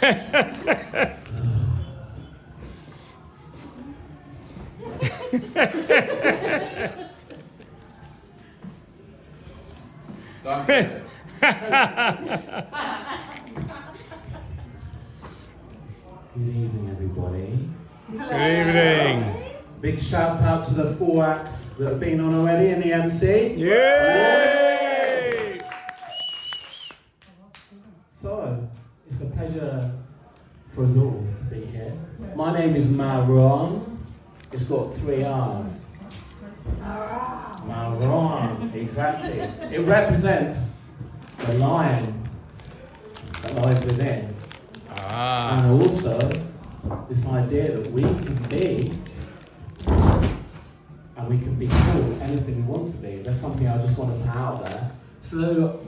Good evening, everybody. Good evening. Big shout out to the 4 acts that have been on already in the MC. Yay! So, it's a pleasure for us all to be here. My name is Marrron. It's got 3 R's. Marrron, exactly. It represents the lion that lies within. And also, this idea that we can be, and we can be called anything we want to be. That's something I just want to put out there. So,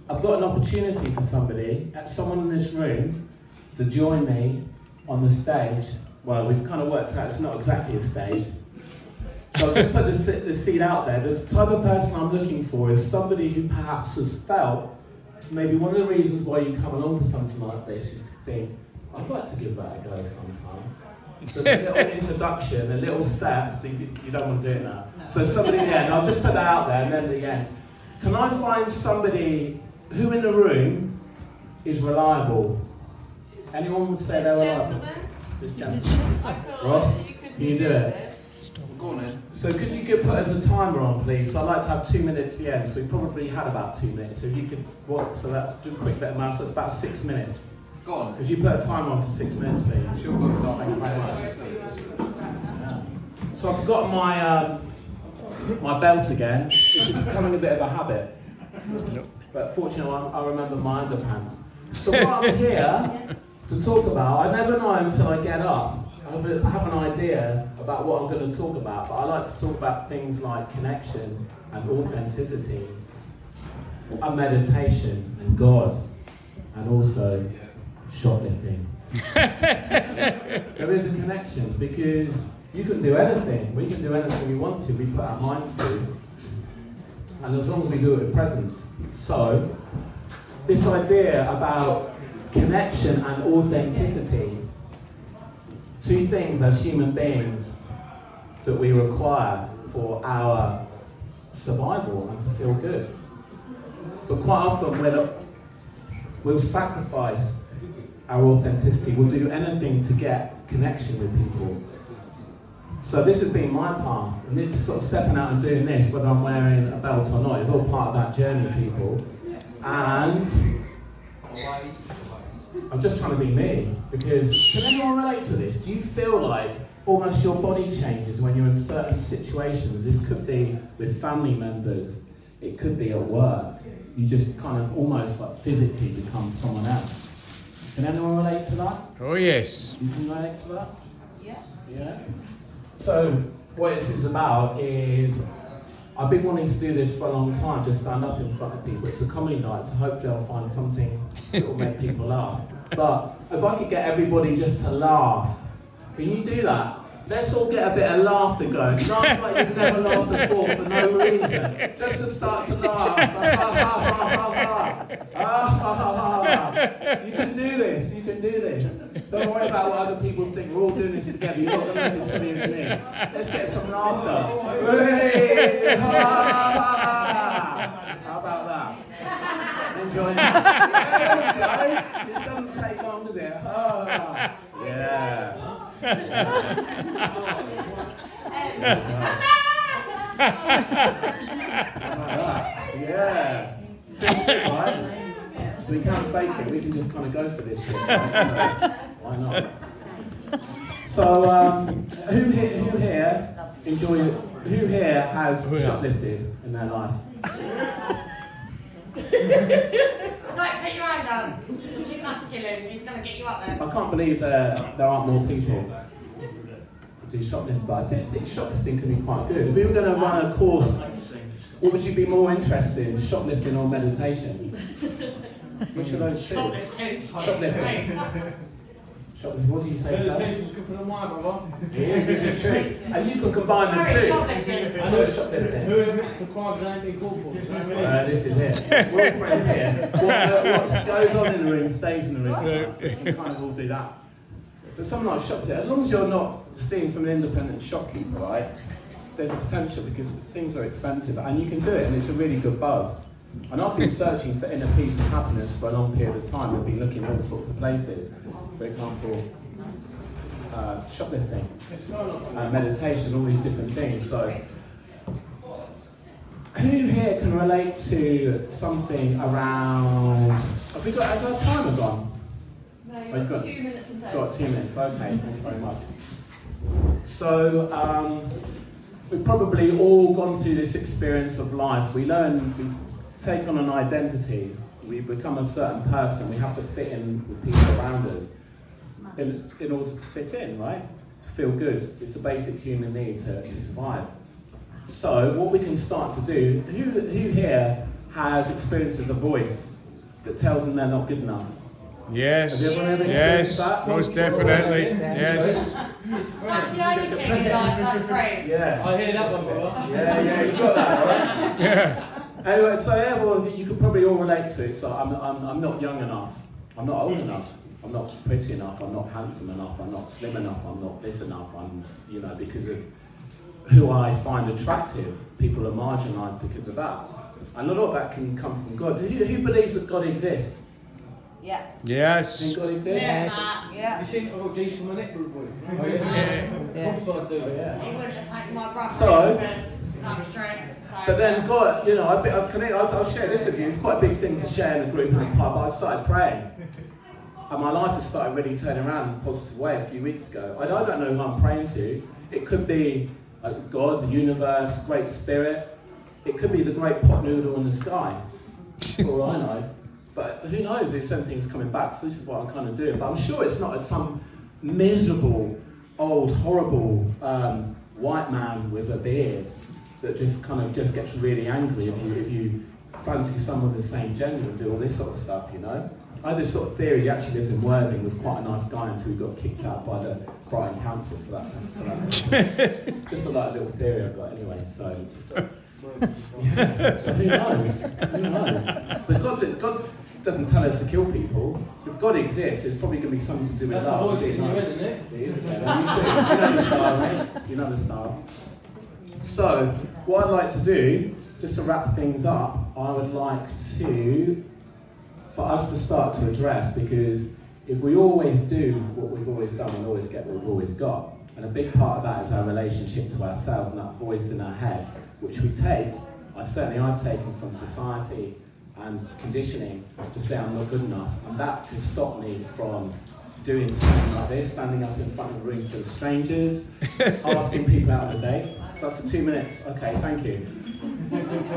I've got an opportunity for someone in this room, to join me on the stage. Well, we've kind of worked out it's not exactly a stage. So I've just put the seed out there. The type of person I'm looking for is somebody who perhaps has felt, maybe one of the reasons why you come along to something like this, you think, I'd like to give that a go sometime. So it's a little introduction, a little step, so you don't want to do it now. So somebody at the end, I'll just put that out there, and then at the end, can I find somebody who in the room is reliable? Anyone would say they're reliable? This gentleman. Ross, can you do it? Go on then. So could you put us a timer on, please? So I'd like to have 2 minutes at the end, so we probably had about 2 minutes. So if you could, so let's do a quick bit of math, so it's about 6 minutes. Go on. Could you put a timer on for 6 minutes, please? Sure, we'll start. Thank you very much. So I've got my belt again. This is becoming a bit of a habit. But fortunately, I remember my underpants. So what I'm here to talk about, I never know until I get up. I have an idea about what I'm going to talk about, but I like to talk about things like connection and authenticity, and meditation and God, and also shoplifting. There is a connection because you can do anything. We can do anything we want to. We put our minds to, and as long as we do it with presence. So, this idea about connection and authenticity, 2 things as human beings that we require for our survival and to feel good. But quite often we'll sacrifice our authenticity. We'll do anything to get connection with people. So this has been my path, and it's sort of stepping out and doing this, whether I'm wearing a belt or not, it's all part of that journey, people. And I'm just trying to be me, because can anyone relate to this? Do you feel like almost your body changes when you're in certain situations? This could be with family members, it could be at work. You just kind of almost like physically become someone else. Can anyone relate to that? Oh yes. You can relate to that? Yeah. Yeah? So what this is about is, I've been wanting to do this for a long time, just stand up in front of people. It's a comedy night, so hopefully I'll find something that will make people laugh. But if I could get everybody just to laugh, can you do that? Let's all get a bit of laughter going. Laugh like you've never laughed before for no reason. Just to start to laugh. You can do this, you can do this. Don't worry about what other people think. We're all doing this together. You're not going to make it as silly as me. Let's get some laughter. How about that? Enjoy that. This doesn't take long, does it? Yeah. Yeah. Right? So we can't fake it, we can just kind of go for this shit. Right? Why not? So, who here has shoplifted in their life? Right, put your hand down. Too masculine, he's going to get you up there. I can't believe there aren't more people who do shoplifting, but I think shoplifting can be quite good. If we were going to run a course, what would you be more interested in, shoplifting or meditation? Which of those two? Shoplifting. Shoplifting. Shoplifting. What do you say, sir? Meditation's good for the mind, brother. It is true. And you can combine the Sorry, two. shoplifting. So shoplifting. Who admits to crimes they ain't been called for? You know what I mean? This is it. We're all friends here. What goes on in the room stays in the room. So you can kind of all do that. But something like shoplifting, as long as you're not stealing from an independent shopkeeper, right? There's a potential because things are expensive and you can do it and it's a really good buzz. And I've been searching for inner peace and happiness for a long period of time. I've been looking at all sorts of places. For example, shoplifting, meditation, all these different things. So, who here can relate to something around? Have we got? Has our timer gone? No, you've Oh, you've got 2 minutes and 30. Got 2 minutes. Okay, thank you very much. So, we've probably all gone through this experience of life. We take on an identity. We become a certain person. We have to fit in with people around us in order to fit in, right? To feel good. It's a basic human need to survive. So what we can start to do, who here has experienced a voice that tells them they're not good enough? Yes. Have you ever experienced Yes. that? Most definitely. Yes. That's the only thing in life, that's great. Yeah. I hear that one, brother. Yeah, you got that, right? Yeah. Anyway, so everyone, you could probably all relate to it. So I'm not young enough. I'm not old enough. I'm not pretty enough. I'm not handsome enough. I'm not slim enough. I'm not this enough. Because of who I find attractive. People are marginalised because of that. And a lot of that can come from God. Who believes that God exists? Yeah. Yes. Think God exists? Yeah. You seen Jason Manette group boy? Oh, yeah. Of course I do. Oh, yeah. He wouldn't attack my brother So- because I'm straight. But then God, I'll share this with you. It's quite a big thing to share in a group in a pub. I started praying. And my life has started really turning around in a positive way a few weeks ago. I don't know who I'm praying to. It could be God, the universe, Great Spirit. It could be the great pot noodle in the sky. For all I know. But who knows if something's coming back. So this is what I'm kind of doing. But I'm sure it's not some miserable, old, horrible white man with a beard that just gets really angry if you fancy someone of the same gender and do all this sort of stuff, you know? I had this sort of theory, he actually lives in Worthing, was quite a nice guy until he got kicked out by the Brighton Council for that. Just a little theory I've got anyway, so yeah. So who knows? Who knows? But God doesn't tell us to kill people. If God exists, it's probably going to be something to do with That's love. the voice in your Nice. head, isn't it? It is, you know the style, mate. You know the style. So, what I'd like to do, just to wrap things up, I would like for us to start to address, because if we always do what we've always done, we'll always get what we've always got. And a big part of that is our relationship to ourselves and that voice in our head, which we take, I've taken from society and conditioning to say I'm not good enough. And that can stop me from doing something like this, standing up in front of a room full of strangers, asking people out on a date. So that's the 2 minutes. Okay, thank you.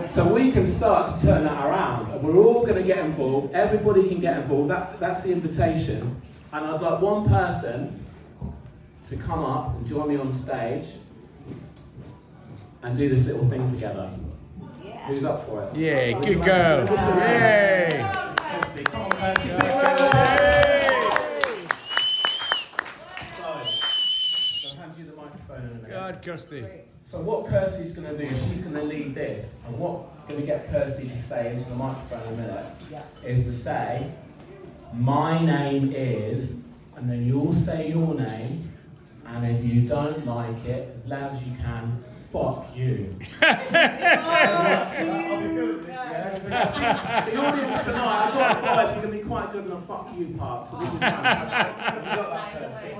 So we can start to turn that around, and we're all going to get involved. Everybody can get involved. That's the invitation. And I'd like one person to come up and join me on stage and do this little thing together. Yeah. Who's up for it? Yeah, good girl. Yay. Kirsty, come on, Kirsty. Yay. So, I'll hand you the microphone in a minute. God, Kirsty. So what Kirsty's going to do, she's going to lead this, and what going to get Kirsty to say into the microphone in a minute is to say, my name is, and then you all say your name, and if you don't like it, as loud as you can, fuck you. The audience tonight, I've got a vibe, you're going to be quite good in the fuck you part, so this is fantastic. Have you got that, Kirsty?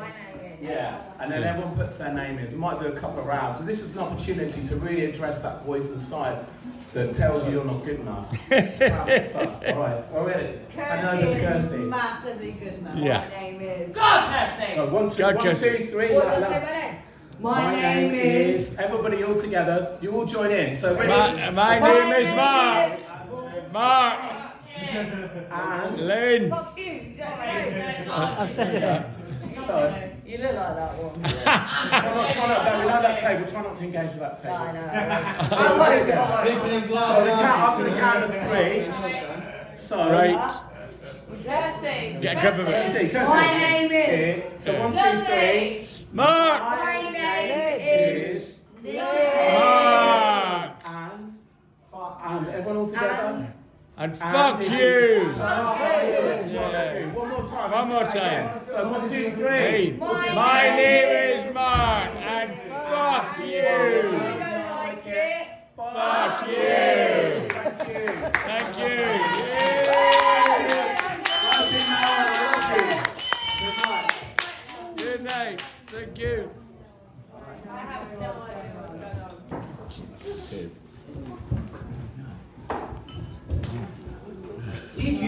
Yeah, and then everyone puts their name in. So we might do a couple of rounds. So this is an opportunity to really address that voice inside that tells you you're not good enough. It's powerful stuff. All right, we're ready. Hand over to Kirsty is Kirsty. massively good enough. Yeah. My name is... God, Kirsty! Go, one, two, God, one, Kirsty. 2, 3. What like did I that. say my name? My name is... Everybody all together. You all join in. So ready? My name is Mark. Mark. And... Lynn. Fuck you, exactly. I've said it. So... You look like that one. Try not, we like that table. Try not to engage with that table. I know. I won't. People in So glass the count, after the count of 3. So... Right. We're Kirsty. Get a grip of it. Kirsty, Kirsty. My name is. Okay, so 1, 2, 3. Kirsty. Mark. My name is. Mark. And everyone all together. And fuck you. Yeah. One more time. One more time. So 1, 2, 3. Hey. My name is Mark. And fuck I you. don't like it. Fuck you. Thank you. Thank you. Good night. Thank you. I have no idea what's going on. Cheers.